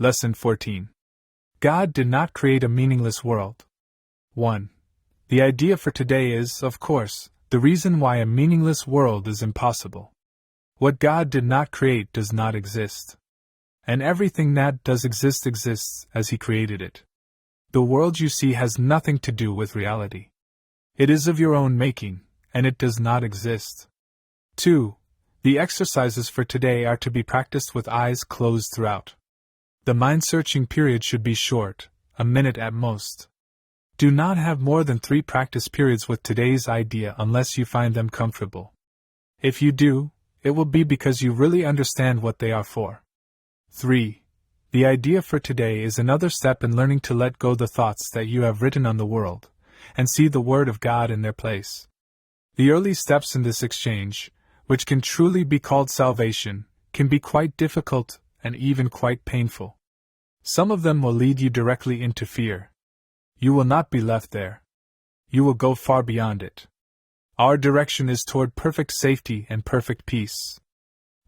Lesson 14. God did not create a meaningless world. 1. The idea for today is, of course, the reason why a meaningless world is impossible. What God did not create does not exist. And everything that does exist exists as He created it. The world you see has nothing to do with reality. It is of your own making, and it does not exist. 2. The exercises for today are to be practiced with eyes closed throughout. The mind-searching period should be short, a minute at most. Do not have more than 3 practice periods with today's idea unless you find them comfortable. If you do, it will be because you really understand what they are for. 3. The idea for today is another step in learning to let go the thoughts that you have written on the world, and see the Word of God in their place. The early steps in this exchange, which can truly be called salvation, can be quite difficult and even quite painful. Some of them will lead you directly into fear. You will not be left there. You will go far beyond it. Our direction is toward perfect safety and perfect peace.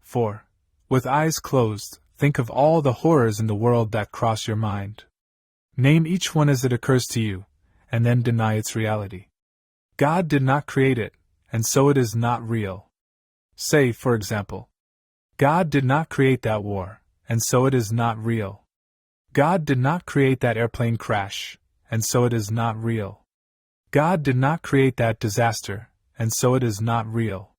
4. With eyes closed, think of all the horrors in the world that cross your mind. Name each one as it occurs to you, and then deny its reality. God did not create it, and so it is not real. Say, for example, God did not create that war, and so it is not real. God did not create that airplane crash, and so it is not real. God did not create that disaster, and so it is not real.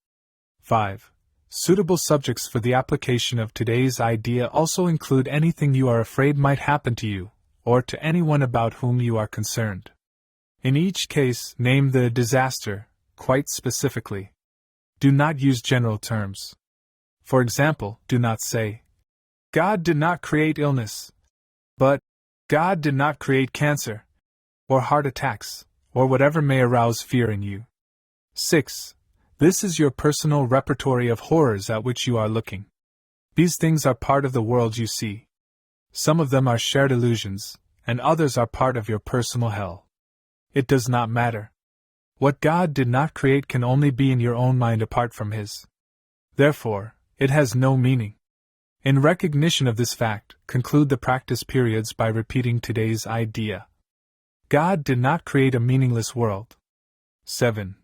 5. Suitable subjects for the application of today's idea also include anything you are afraid might happen to you, or to anyone about whom you are concerned. In each case, name the disaster, quite specifically. Do not use general terms. For example, do not say, God did not create illness, but God did not create cancer, or heart attacks, or whatever may arouse fear in you. 6. This is your personal repertory of horrors at which you are looking. These things are part of the world you see. Some of them are shared illusions, and others are part of your personal hell. It does not matter. What God did not create can only be in your own mind apart from His. Therefore, it has no meaning. In recognition of this fact, conclude the practice periods by repeating today's idea. God did not create a meaningless world. 7.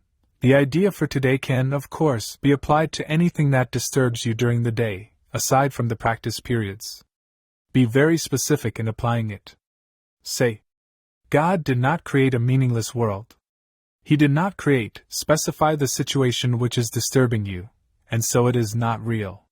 The idea for today can, of course, be applied to anything that disturbs you during the day, aside from the practice periods. Be very specific in applying it. Say, God did not create a meaningless world. He did not create, specify the situation which is disturbing you, and so it is not real.